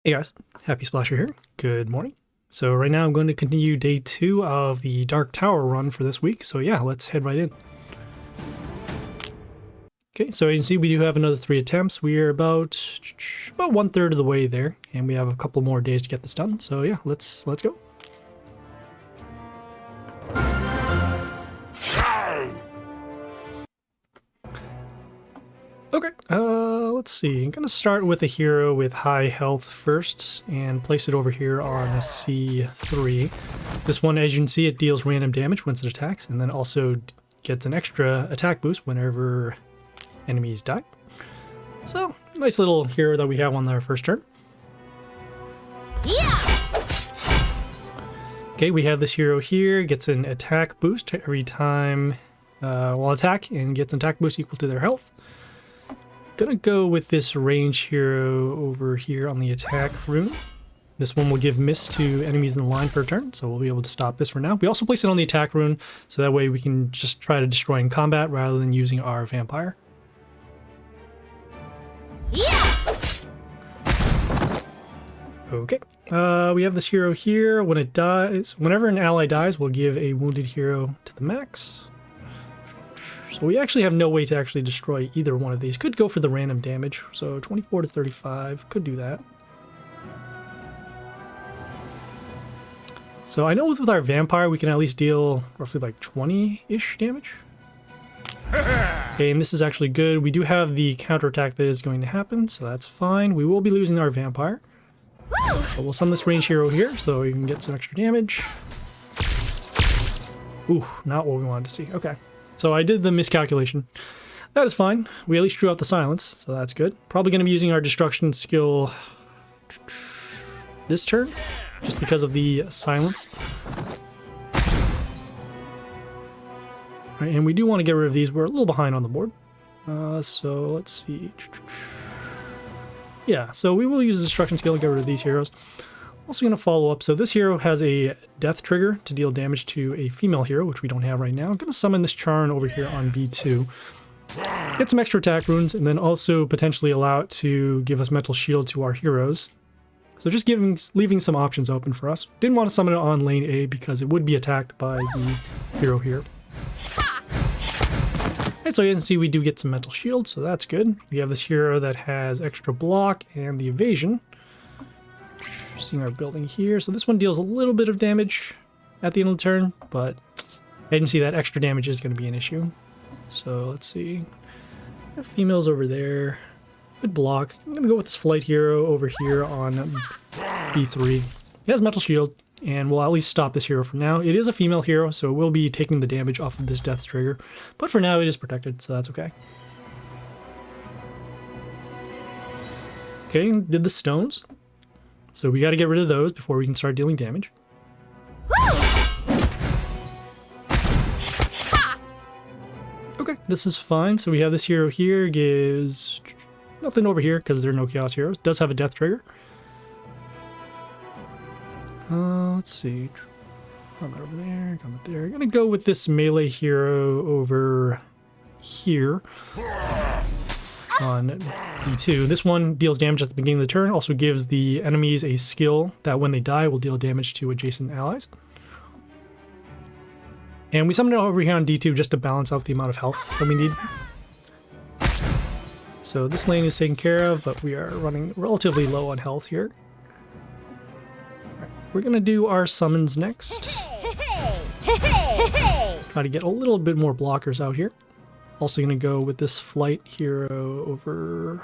Hey guys, Happy Splasher here. Good morning. So right now I'm going to continue day 2 of the Dark Tower run for this week. So yeah, let's head right in. Okay, so you can see we do have another 3 attempts. We are about 1/3 of the way there, and we have a couple more days to get this done. So yeah, let's go. Okay, let's see. I'm gonna start with a hero with high health first and place it over here on a C3. This one, as you can see, it deals random damage once it attacks, and then also gets an extra attack boost whenever enemies die. So, nice little hero that we have on our first turn. Yeah! Okay, we have this hero here, gets an attack boost every time while attack, and gets an attack boost equal to their health. Gonna go with this range hero over here on the attack rune. This one will give miss to enemies in the line per turn, so we'll be able to stop this for now. We also place it on the attack rune, so that way we can just try to destroy in combat rather than using our vampire. Yeah! Okay, we have this hero here. When it dies, whenever an ally dies, we'll give a wounded hero to the max. So we actually have no way to actually destroy either one of these. Could go for the random damage, so 24 to 35, could do that. So I know with our vampire, we can at least deal roughly like 20-ish damage. Okay, and this is actually good. We do have the counterattack that is going to happen, so that's fine. We will be losing our vampire. But we'll summon this range hero here, so we can get some extra damage. Ooh, not what we wanted to see. Okay. So I did the miscalculation. That is fine. We at least drew out the silence, so that's good. Probably going to be using our destruction skill this turn, just because of the silence. All right, and we do want to get rid of these. We're a little behind on the board. So let's see. Yeah, so we will use the destruction skill to get rid of these heroes. Also going to follow up. So this hero has a death trigger to deal damage to a female hero, which we don't have right now. I'm going to summon this Charn over here on B2. Get some extra attack runes, and then also potentially allow it to give us mental shield to our heroes. So just leaving some options open for us. Didn't want to summon it on lane A because it would be attacked by the hero here. And so you can see we do get some mental shield, so that's good. We have this hero that has extra block and the evasion. Seeing our building here. So this one deals a little bit of damage at the end of the turn, but I can see that extra damage is going to be an issue. So let's see. Females over there. Good block. I'm going to go with this flight hero over here on B3. He has metal shield, and we'll at least stop this hero for now. It is a female hero, so it will be taking the damage off of this death trigger, but for now it is protected, so that's okay. Okay, did the stones. So we got to get rid of those before we can start dealing damage. Okay, this is fine. So we have this hero here, gives nothing over here because there are no chaos heroes. Does have a death trigger. Let's see. Comment over there, comment there. I'm gonna go with this melee hero over here on D2. This one deals damage at the beginning of the turn, also gives the enemies a skill that when they die will deal damage to adjacent allies. And we summon it over here on D2 just to balance out the amount of health that we need. So this lane is taken care of, but we are running relatively low on health here. Right, we're going to do our summons next. Try to get a little bit more blockers out here. Also going to go with this flight hero over...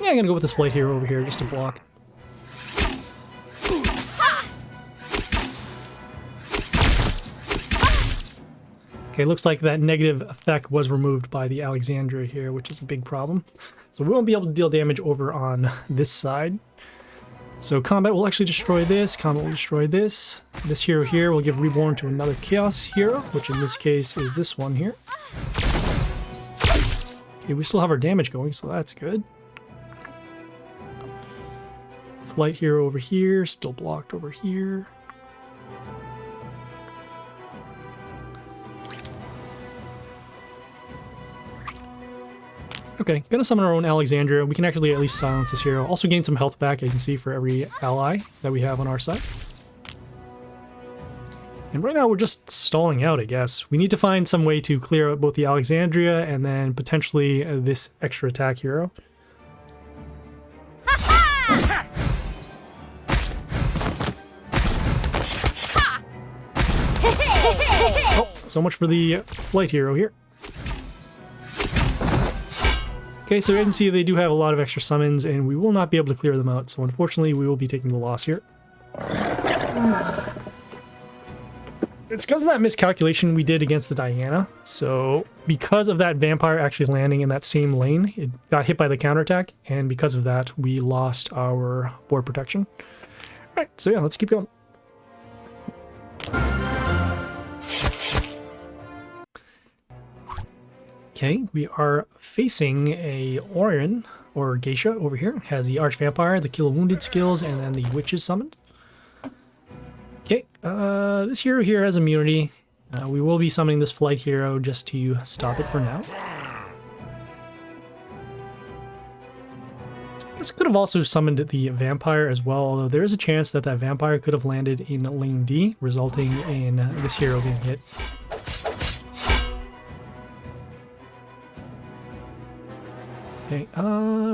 Yeah, I'm going to go with this flight hero over here just to block. Okay, looks like that negative effect was removed by the Alexandria here, which is a big problem. So we won't be able to deal damage over on this side. So combat will actually destroy this, combat will destroy this. This hero here will give reborn to another chaos hero, which in this case is this one here. Okay, we still have our damage going, so that's good. Flight hero over here, still blocked over here. Okay, gonna summon our own Alexandria. We can actually at least silence this hero. Also gain some health back, as you can see, for every ally that we have on our side. And right now we're just stalling out, I guess. We need to find some way to clear out both the Alexandria and then potentially this extra attack hero. Oh, so much for the flight hero here. Okay, so you can see they do have a lot of extra summons, and we will not be able to clear them out, so unfortunately we will be taking the loss here. It's because of that miscalculation we did against the Diana, so because of that vampire actually landing in that same lane, it got hit by the counterattack, and because of that, we lost our board protection. Alright, so yeah, let's keep going. Okay, we are facing a Orion, or Geisha, over here. It has the Arch Vampire, the Kill Wounded skills, and then the Witches summoned. Okay, this hero here has immunity. We will be summoning this flight hero just to stop it for now. This could have also summoned the Vampire as well, although there is a chance that that Vampire could have landed in lane D, resulting in this hero being hit. Okay,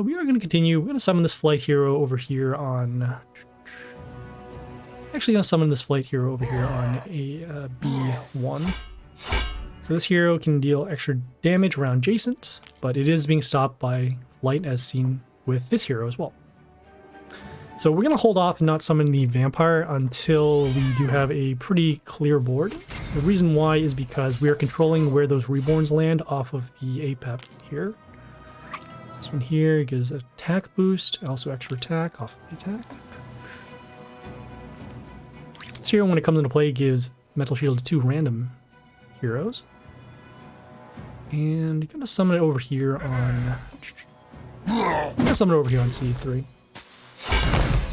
we are going to continue. We're going to summon this flight hero over here on... Actually going to summon this flight hero over here on a B1. So this hero can deal extra damage around adjacent, but it is being stopped by flight as seen with this hero as well. So we're going to hold off and not summon the Vampire until we do have a pretty clear board. The reason why is because we are controlling where those Reborns land off of the APEP here. This one here gives attack boost, also extra attack off of the attack. This hero, when it comes into play, gives Metal Shield to 2 random heroes. And I'm gonna summon it over here on... I'm gonna summon it over here on C3.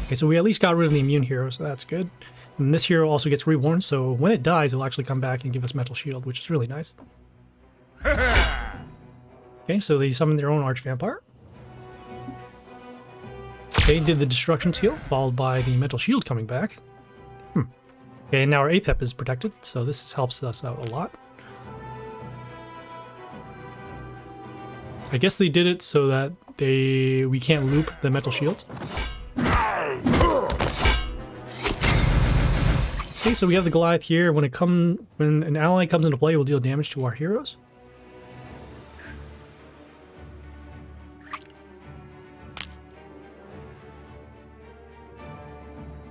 Okay, so we at least got rid of the immune hero, so that's good. And this hero also gets reborn, so when it dies, it'll actually come back and give us Metal Shield, which is really nice. Okay, so they summoned their own Arch Vampire. Okay, did the Destruction Seal, followed by the Metal Shield coming back. Okay, and now our APEP is protected, so this helps us out a lot. I guess they did it so that we can't loop the Metal Shields. Okay, so we have the Goliath here. When an ally comes into play, it will deal damage to our heroes.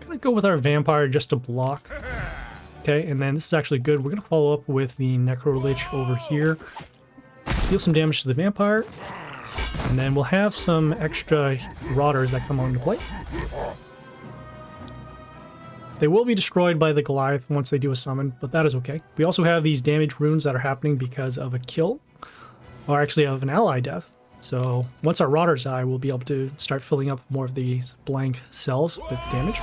Gonna go with our Vampire just to block. Okay, and then this is actually good. We're gonna follow up with the Necro Lich over here. Deal some damage to the Vampire. And then we'll have some extra Rotters that come on to play. They will be destroyed by the Goliath once they do a summon, but that is okay. We also have these damage runes that are happening because of a kill, or actually of an ally death. So once our Rotters die, we'll be able to start filling up more of these blank cells with damage.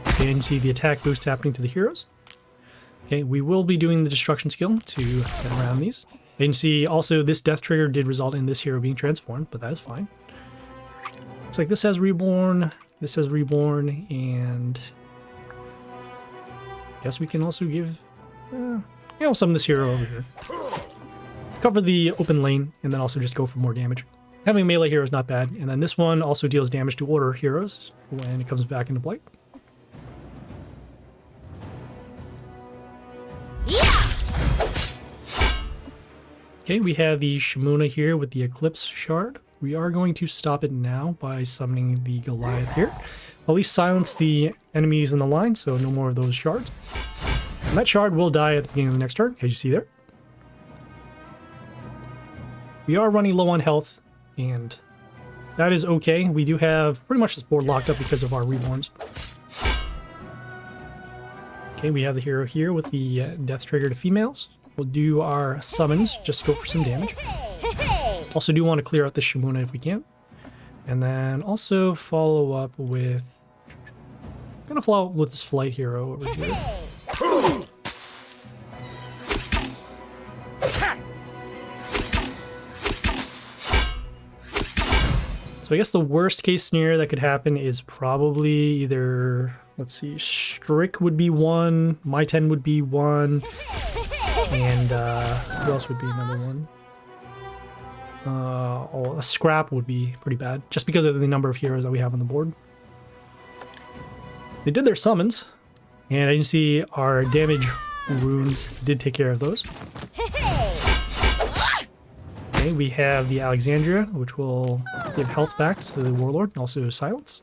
Okay, and you see the attack boost happening to the heroes. Okay, we will be doing the destruction skill to get around these. And you can see also this death trigger did result in this hero being transformed, but that is fine. Looks like this has reborn, this has reborn, and I guess we can also give, some of this hero over here. Cover the open lane, and then also just go for more damage. Having a melee hero is not bad, and then this one also deals damage to order heroes when it comes back into play. Okay, we have the Shimuna here with the Eclipse Shard. We are going to stop it now by summoning the Goliath here. At least silence the enemies in the line, so no more of those shards. And that shard will die at the beginning of the next turn, as you see there. We are running low on health, and that is okay. We do have pretty much this board locked up because of our reborns. Okay, we have the hero here with the death trigger to females. We'll do our summons just to go for some damage. Also do want to clear out the Shimuna if we can. And then also follow up with gonna follow with this flight hero over here. So I guess the worst case scenario that could happen is probably either, let's see, Strick would be one, My 10 would be one, and who else would be another one? A Scrap would be pretty bad, just because of the number of heroes that we have on the board. They did their summons, and I can see our damage runes did take care of those. Okay, we have the Alexandria, which will give health back to the Warlord, and also silence.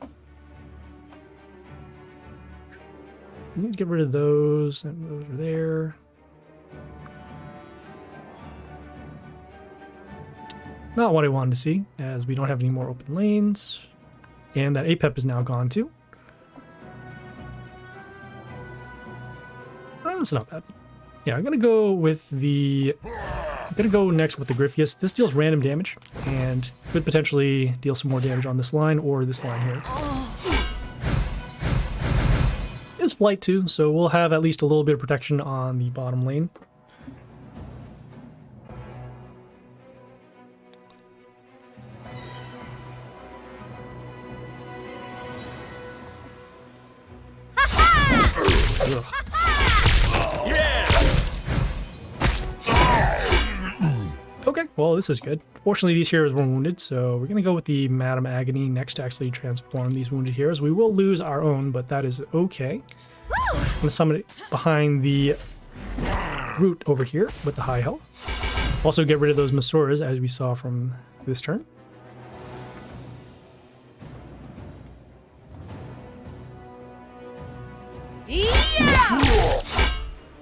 We need to get rid of those, and those are there. Not what I wanted to see, as we don't have any more open lanes. And that APEP is now gone too. Oh, that's not bad. Yeah, I'm gonna go with the... I'm gonna go next with the Griffius. This deals random damage, and could potentially deal some more damage on this line or this line here. It's flight too, so we'll have at least a little bit of protection on the bottom lane. Ugh. Okay, well, this is good. Fortunately, these heroes were wounded, so we're going to go with the Madam Agony next to actually transform these wounded heroes. We will lose our own, but that is okay. I'm going to summon it behind the root over here with the high health. Also get rid of those Masuras, as we saw from this turn.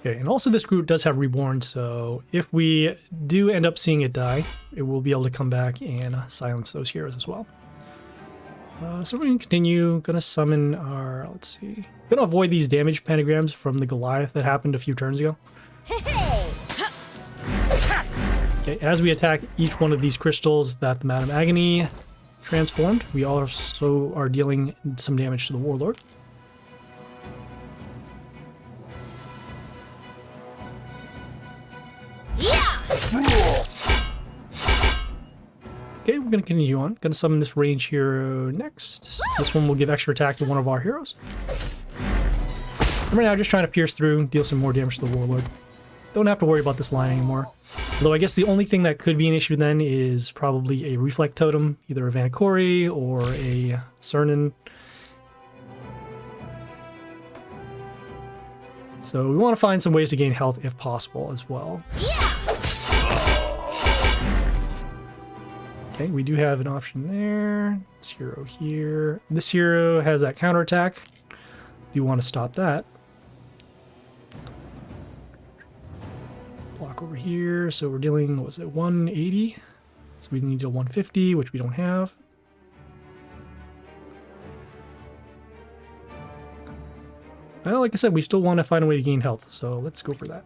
Okay, and also this group does have Reborn, so if we do end up seeing it die, it will be able to come back and silence those heroes as well. So we're going to continue, going to summon our, let's see, going to avoid these damage pentagrams from the Goliath that happened a few turns ago. Okay, as we attack each one of these crystals that the Madam Agony transformed, we also are dealing some damage to the Warlord. Okay, we're going to continue on. Going to summon this range hero next. This one will give extra attack to one of our heroes. And right now, just trying to pierce through, deal some more damage to the Warlord. Don't have to worry about this line anymore. Although I guess the only thing that could be an issue then is probably a Reflect Totem, either a Vanikori or a Cernan. So we want to find some ways to gain health if possible as well. Okay, we do have an option there. This hero here. This hero has that counterattack. Do want to stop that. Block over here. So we're dealing, what was it, 180? So we need to 150, which we don't have. Well, like I said, we still want to find a way to gain health, so let's go for that.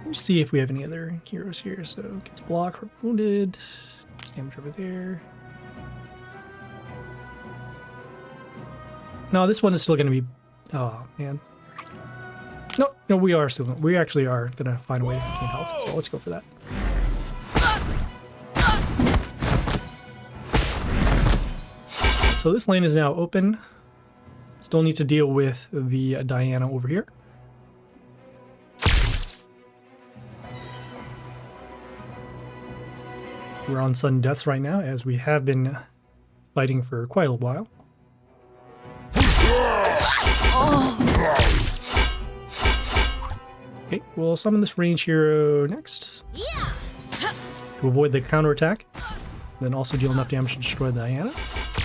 Let's see if we have any other heroes here. So gets blocked, wounded, damage over there. No, this one is still going to be. Oh man. No, we actually are going to find a way to gain health. So let's go for that. So this lane is now open. Still need to deal with the Diana over here. We're on sudden deaths right now, as we have been fighting for quite a while. Okay, we'll summon this range hero next to avoid the counterattack, then also deal enough damage to destroy the Diana.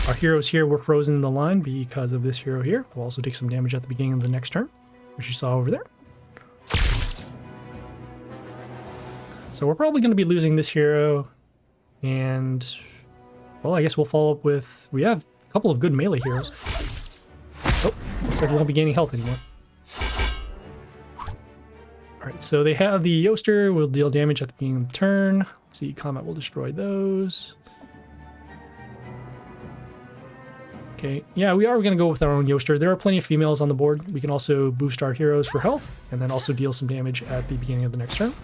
Our heroes here were frozen in the line because of this hero here. We'll also take some damage at the beginning of the next turn, which you saw over there. So we're probably going to be losing this hero. And, well, I guess we'll follow up with... We have a couple of good melee heroes. Oh, looks like we won't be gaining health anymore. Alright, so they have the Yoster, will deal damage at the beginning of the turn. Let's see, Comet will destroy those. Okay, yeah, we are going to go with our own Yoster. There are plenty of females on the board. We can also boost our heroes for health, and then also deal some damage at the beginning of the next turn.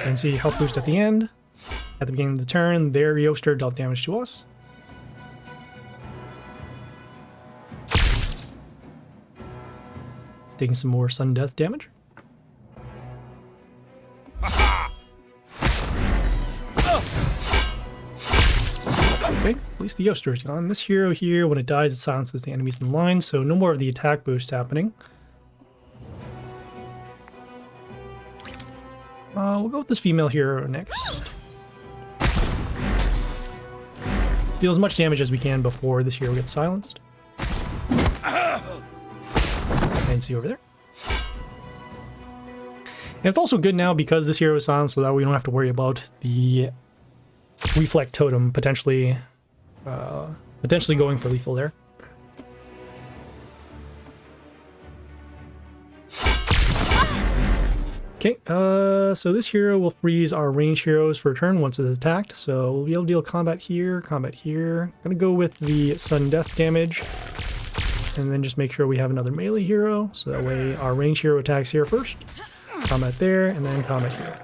And see health boost at the end. At the beginning of the turn, their Yoster dealt damage to us. Taking some more sudden death damage. Okay, at least the Yoster is gone. This hero here, when it dies, it silences the enemies in line, so no more of the attack boost happening. We'll go with this female hero next. Deal as much damage as we can before this hero gets silenced. And see over there. And it's also good now because this hero is silenced, so that we don't have to worry about the reflect totem potentially going for lethal there. Okay, so this hero will freeze our range heroes for a turn once it's attacked, so we'll be able to deal combat here, combat here. Gonna go with the sudden death damage, and then just make sure we have another melee hero, so that way our range hero attacks here first, combat there, and then combat here.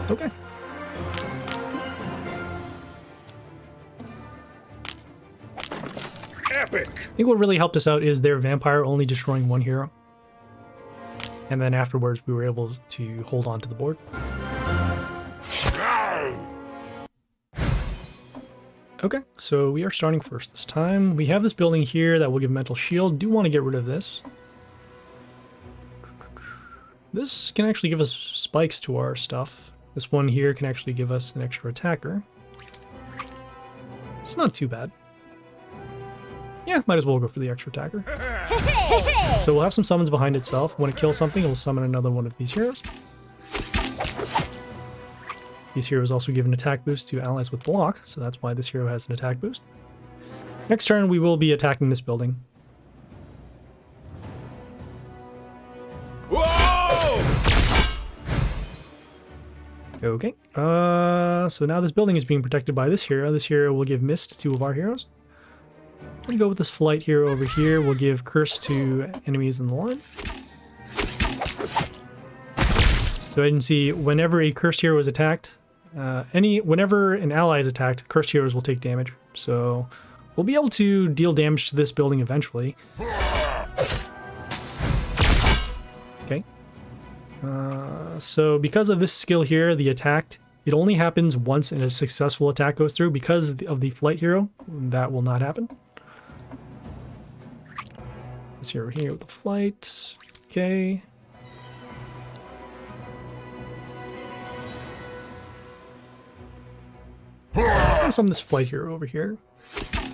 Okay. Epic. I think what really helped us out is their vampire only destroying one hero. And then afterwards we were able to hold on to the board. Okay, so we are starting first this time. We have this building here that will give mental shield. Do want to get rid of this. This can actually give us spikes to our stuff. This one here can actually give us an extra attacker. It's not too bad. Yeah, might as well go for the extra attacker. So we'll have some summons behind itself. When it kills something, it will summon another one of these heroes. These heroes also give an attack boost to allies with block, so that's why this hero has an attack boost. Next turn, we will be attacking this building. Whoa! Okay, so now this building is being protected by this hero. This hero will give mist to two of our heroes. We'll go with this flight hero over here. We'll give curse to enemies in the line. So I can see whenever a cursed hero is attacked, whenever an ally is attacked, cursed heroes will take damage. So we'll be able to deal damage to this building eventually. Okay. So because of this skill here, the attack, it only happens once a successful attack goes through. Because of the flight hero, that will not happen. This hero here with the flight. Okay. I'll summon this flight hero over here.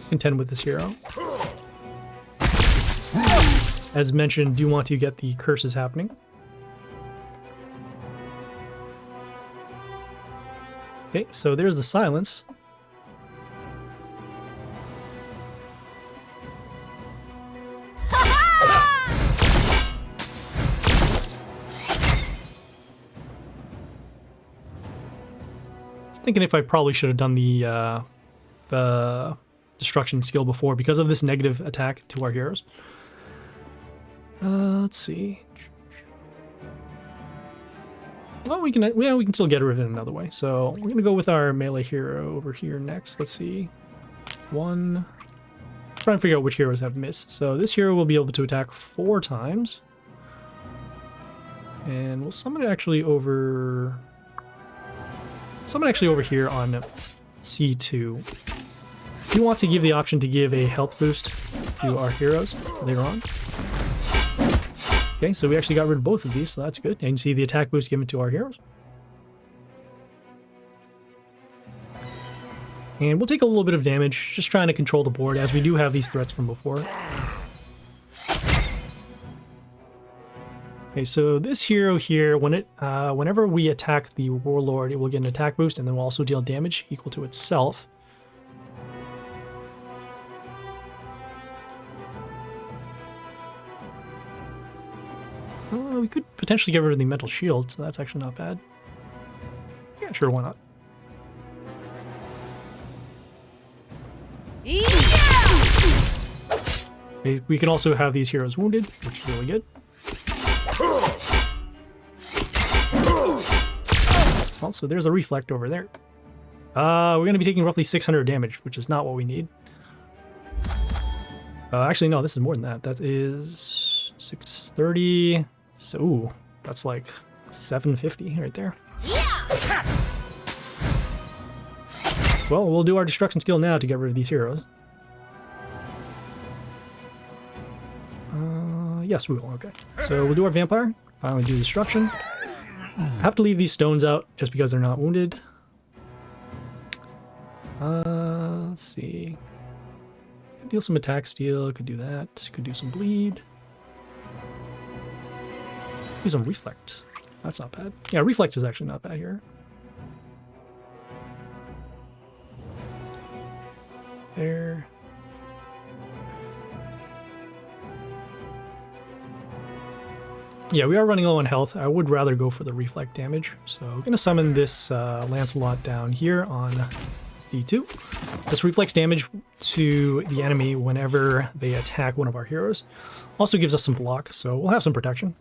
Contend with this hero. As mentioned, do want to get the curses happening. Okay, so there's the silence. Thinking if I probably should have done the destruction skill before because of this negative attack to our heroes. Let's see. Well, we can still get rid of it another way. So we're gonna go with our melee hero over here next. Let's see. One. Trying to figure out which heroes have miss. So this hero will be able to attack 4 times, and we'll summon it actually over. Someone actually over here on C2. You want to give the option to give a health boost to our heroes later on. Okay, so we actually got rid of both of these, so that's good. And you can see the attack boost given to our heroes. And we'll take a little bit of damage, just trying to control the board, as we do have these threats from before. Okay, so this hero here, whenever we attack the Warlord, it will get an attack boost, and then we'll also deal damage equal to itself. We could potentially get rid of the mental shield, so that's actually not bad. Sure, why not? We can also have these heroes wounded, which is really good. Also, there's a reflect over there. We're going to be taking roughly 600 damage, which is not what we need. Actually, no, this is more than that. That is 630. So, ooh, that's like 750 right there. Well, we'll do our destruction skill now to get rid of these heroes. Yes, we will. Okay. So we'll do our vampire. Finally do destruction. I have to leave these stones out just because they're not wounded. Let's see. Could deal some attack steal. Could do that. Could do some bleed. Do some reflect. That's not bad. Yeah, reflect is actually not bad here. There. Yeah, we are running low on health. I would rather go for the reflect damage. So I'm going to summon this Lancelot down here on D2. This reflects damage to the enemy whenever they attack one of our heroes. Also gives us some block, so we'll have some protection.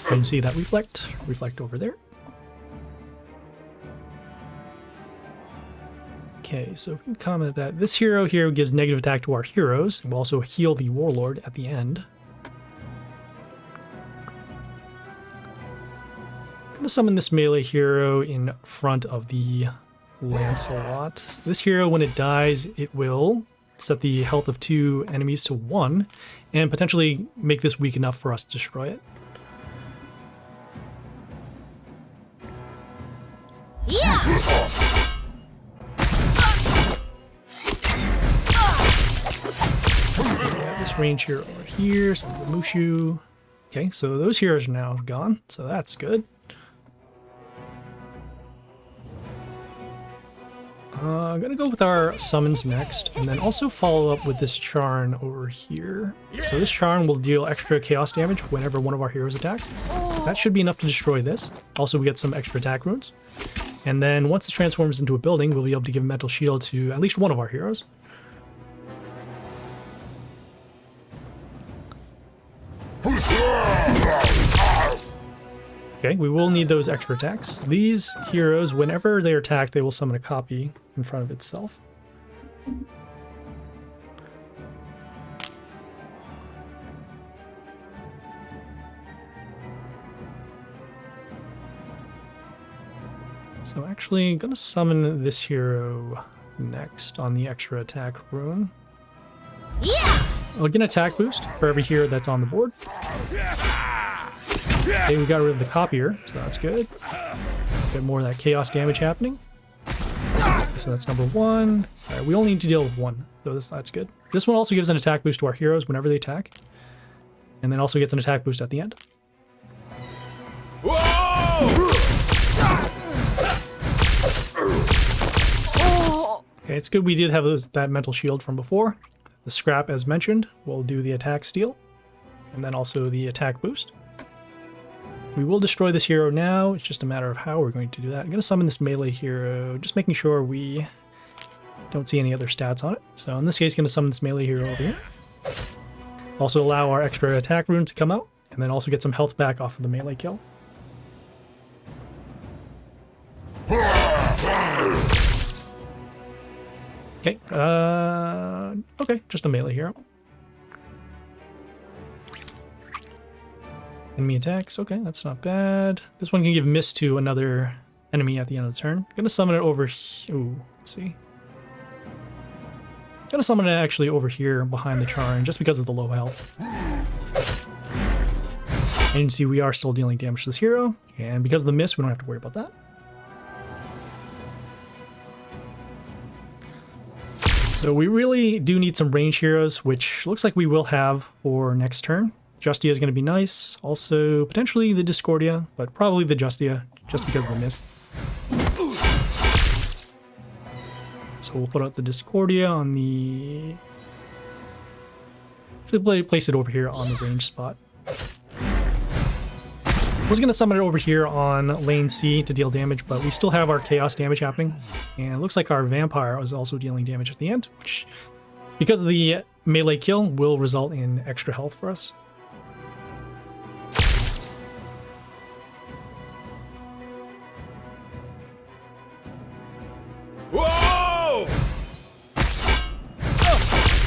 You can see that reflect over there. Okay, so we can comment that this hero here gives negative attack to our heroes, and we'll also heal the warlord at the end. I'm going to summon this melee hero in front of the Lancelot. This hero, when it dies, it will set the health of 2 enemies to 1, and potentially make this weak enough for us to destroy it. This range hero over here, some of the Mushu. Okay, so those heroes are now gone, so that's good. I'm gonna go with our summons next, and then also follow up with this Charn over here. So this Charn will deal extra chaos damage whenever one of our heroes attacks. That should be enough to destroy this. Also, we get some extra attack runes. And then once it transforms into a building, we'll be able to give a mental shield to at least one of our heroes. Okay, we will need those extra attacks. These heroes, whenever they're attacked, they will summon a copy in front of itself. So actually, I'm going to summon this hero next on the extra attack rune. I'll get an attack boost for every hero that's on the board. Okay, we got rid of the copier, so that's good. Get more of that chaos damage happening. So that's number 1. All right, we only need to deal with 1, so that's good. This one also gives an attack boost to our heroes whenever they attack, and then also gets an attack boost at the end. Okay, it's good we did have that mental shield from before. The scrap, as mentioned, will do the attack steal, and then also the attack boost. We will destroy this hero now. It's just a matter of how we're going to do that. I'm going to summon this melee hero, just making sure we don't see any other stats on it. So in this case, going to summon this melee hero over here. Also allow our extra attack rune to come out, and then also get some health back off of the melee kill. Okay, okay, just a melee hero. Enemy attacks, okay, that's not bad. This one can give miss to another enemy at the end of the turn. Gonna summon it over here. Ooh, let's see. Gonna summon it actually over here behind the Charn, just because of the low health. And you can see we are still dealing damage to this hero, and because of the miss, we don't have to worry about that. So we really do need some range heroes, which looks like we will have for next turn. Justia is going to be nice. Also, potentially the Discordia, but probably the Justia, just because of the miss. So we'll put out the Discordia on the place it over here on the range spot. I was going to summon it over here on lane C to deal damage, but we still have our chaos damage happening. And it looks like our vampire is also dealing damage at the end, which, because of the melee kill, will result in extra health for us. Whoa!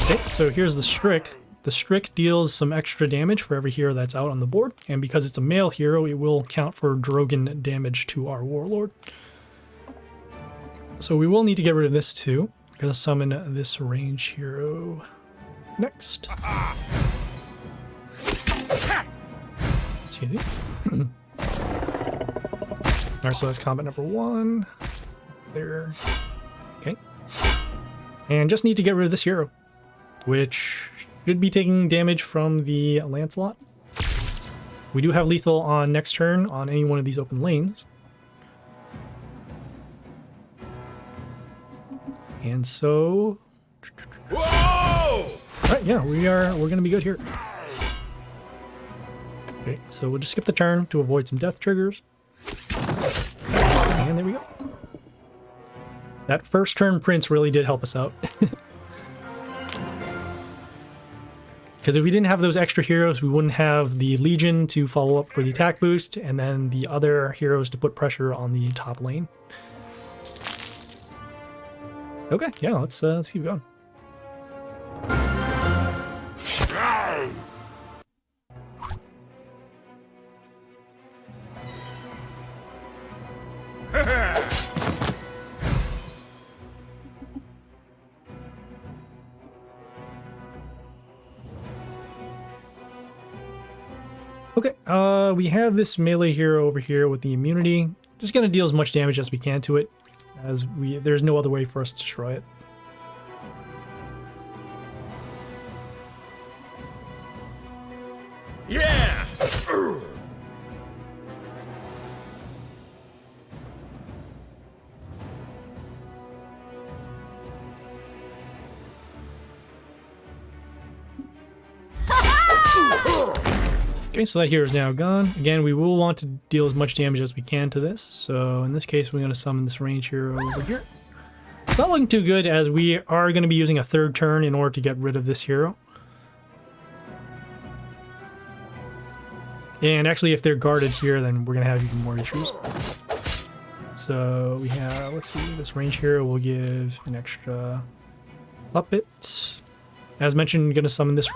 Okay, so here's the Strick. The Strick deals some extra damage for every hero that's out on the board, and because it's a male hero, it will count for Drogon damage to our Warlord. So we will need to get rid of this too. I'm gonna summon this range hero next. Excuse me. Alright, so that's combat number 1. There. Okay. And just need to get rid of this hero, which should be taking damage from the Lancelot. We do have lethal on next turn on any one of these open lanes. And so... Whoa! Alright, yeah, we're gonna be good here. Okay, so we'll just skip the turn to avoid some death triggers. And there we go. That first turn Prince really did help us out. Because if we didn't have those extra heroes, we wouldn't have the Legion to follow up for the attack boost, and then the other heroes to put pressure on the top lane. Okay, yeah, let's keep going. Okay, we have this melee hero over here with the immunity. Just gonna deal as much damage as we can to it, as there's no other way for us to destroy it. Yeah! Okay, so that hero is now gone. Again, we will want to deal as much damage as we can to this. So in this case, we're going to summon this range hero over here. It's not looking too good, as we are going to be using a third turn in order to get rid of this hero. And actually, if they're guarded here, then we're going to have even more issues. So we have, let's see, this range hero will give an extra puppet. As mentioned, I'm going to summon this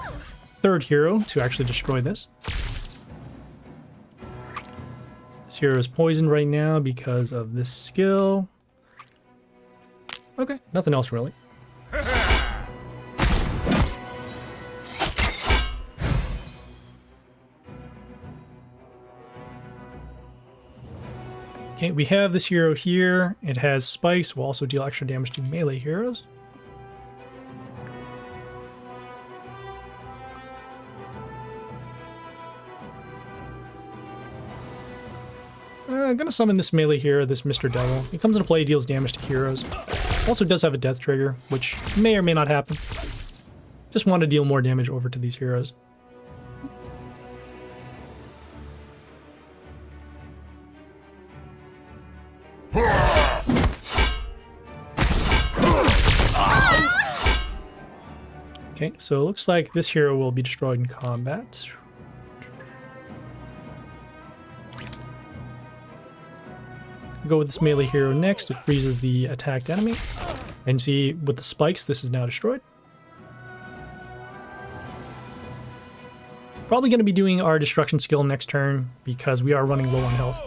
third hero to actually destroy this. This hero is poisoned right now because of this skill. Okay, nothing else really. Okay, we have this hero here. It has spikes. Will also deal extra damage to melee heroes. I'm gonna summon this melee hero, this Mr. Devil. He comes into play, deals damage to heroes. Also does have a death trigger, which may or may not happen. Just want to deal more damage over to these heroes. Okay, so it looks like this hero will be destroyed in combat. Go with this melee hero next. It freezes the attacked enemy. And see, with the spikes, this is now destroyed. Probably going to be doing our destruction skill next turn because we are running low on health.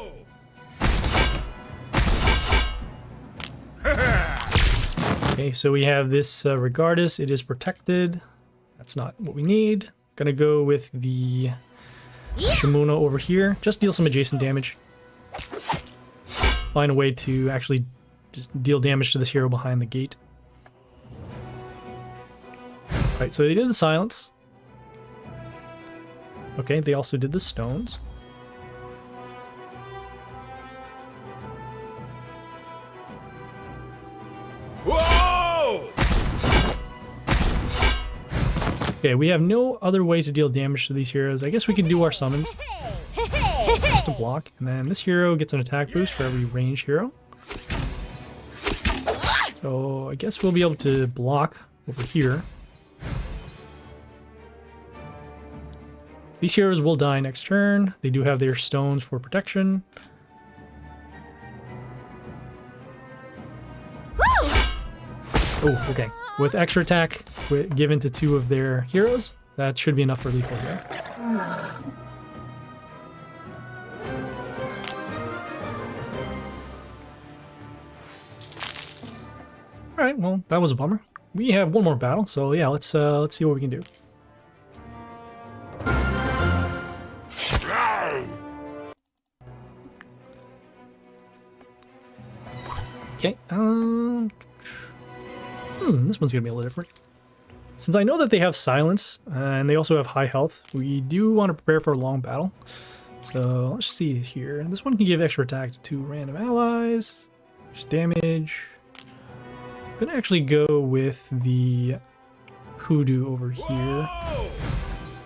Okay, so we have this regardless. It is protected. That's not what we need. Gonna go with the Shimuna over here. Just deal some adjacent damage. Find a way to actually just deal damage to this hero behind the gate. Right, so they did the silence. Okay, they also did the stones. Whoa! Okay, we have no other way to deal damage to these heroes. I guess we can do our summons. Just a block. And then this hero gets an attack boost for every ranged hero. So I guess we'll be able to block over here. These heroes will die next turn. They do have their stones for protection. Oh, okay. With extra attack given to 2 of their heroes, that should be enough for lethal here. Alright, well, that was a bummer. We have one more battle, so yeah, let's see what we can do. Okay, this one's gonna be a little different. Since I know that they have silence, and they also have high health, we do want to prepare for a long battle. So let's see here. This one can give extra attack to 2 random allies. Just damage. I'm gonna actually go with the hoodoo over here.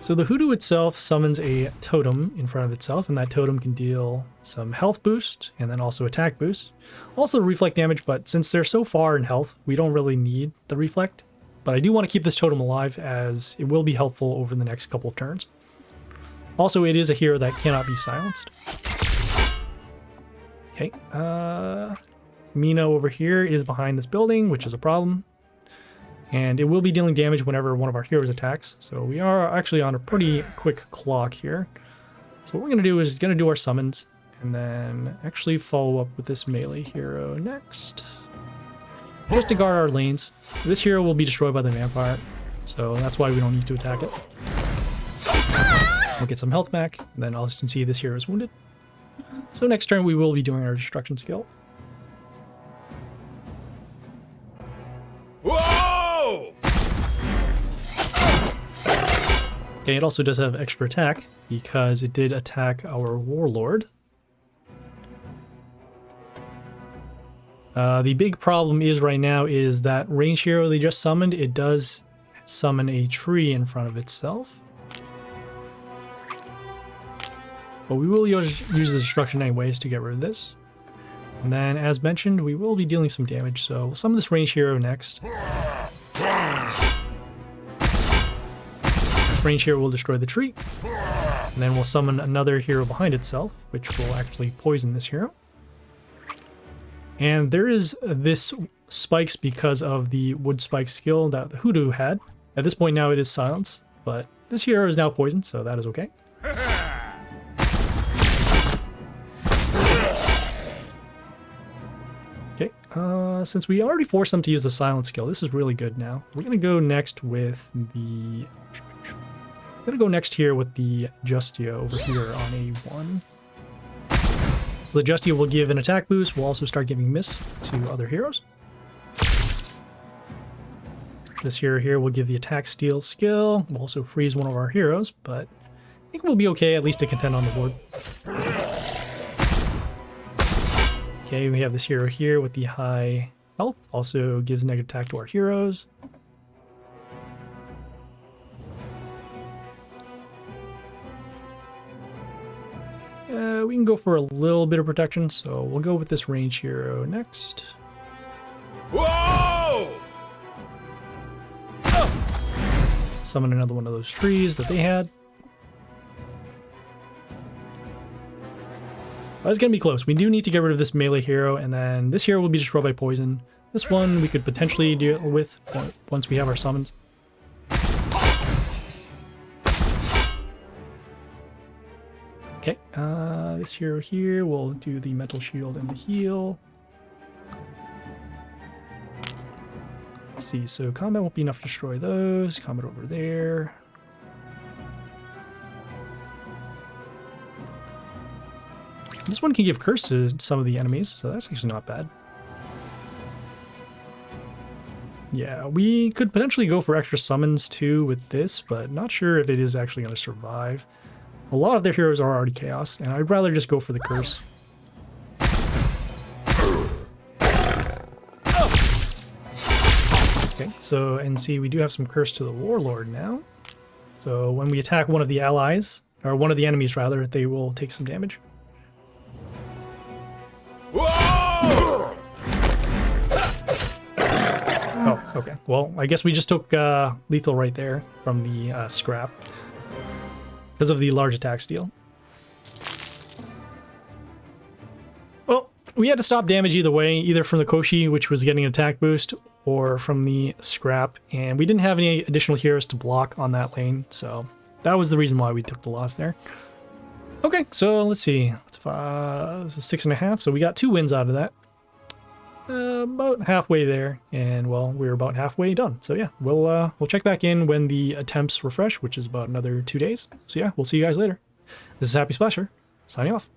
So the hoodoo itself summons a totem in front of itself, and that totem can deal some health boost and then also attack boost. Also reflect damage, but since they're so far in health, we don't really need the reflect. But I do want to keep this totem alive as it will be helpful over the next couple of turns. Also, it is a hero that cannot be silenced. Okay, Mina over here is behind this building, which is a problem. And it will be dealing damage whenever one of our heroes attacks. So we are actually on a pretty quick clock here. So what we're going to do is going to do our summons and then actually follow up with this melee hero next. Just to guard our lanes. This hero will be destroyed by the vampire, so that's why we don't need to attack it. We'll get some health back, and then as you can see, this hero is wounded. So next turn we will be doing our destruction skill. Whoa! Okay, it also does have extra attack because it did attack our warlord. The big problem is right now is that range hero they just summoned, it does summon a tree in front of itself. But we will use the destruction anyways to get rid of this. And then, as mentioned, we will be dealing some damage, so we'll summon this range hero next. This range hero will destroy the tree. And then we'll summon another hero behind itself, which will actually poison this hero. And there is this spikes because of the wood spike skill that the hoodoo had. At this point now it is silence, but this hero is now poisoned, so that is okay. Okay, since we already forced them to use the silence skill, this is really good now. We're gonna go next with the... I'm gonna go next here with the Justia over here on A1. So the Justia will give an attack boost. We'll also start giving miss to other heroes. This hero here will give the attack steal skill. We'll also freeze one of our heroes, but I think we'll be okay at least to contend on the board. Okay, we have this hero here with the high health. Also gives negative attack to our heroes. We can go for a little bit of protection, so we'll go with this range hero next. Whoa! Summon another one of those trees that they had. But it's going to be close. We do need to get rid of this melee hero, and then this hero will be destroyed by poison. This one we could potentially deal with once we have our summons. Okay, this hero here will do the mental shield and the heal. Let's see, so combat won't be enough to destroy those. Combat over there. This one can give curse to some of the enemies, so that's actually not bad. Yeah, we could potentially go for extra summons too with this, but not sure if it is actually going to survive. A lot of their heroes are already chaos, and I'd rather just go for the curse. Okay, so, and see, we do have some curse to the warlord now. So when we attack one of the allies, or one of the enemies rather, they will take some damage. Whoa! Oh, okay. Well, I guess we just took lethal right there from the scrap because of the large attack steal. Well, we had to stop damage either way, either from the Koshi, which was getting an attack boost, or from the scrap, and we didn't have any additional heroes to block on that lane, so that was the reason why we took the loss there. Okay, so let's see. This is 6.5, so we got 2 wins out of that. About halfway there, and well, we're about halfway done. So yeah, we'll check back in when the attempts refresh, which is about another 2 days. So yeah, we'll see you guys later. This is Happy Splasher, signing off.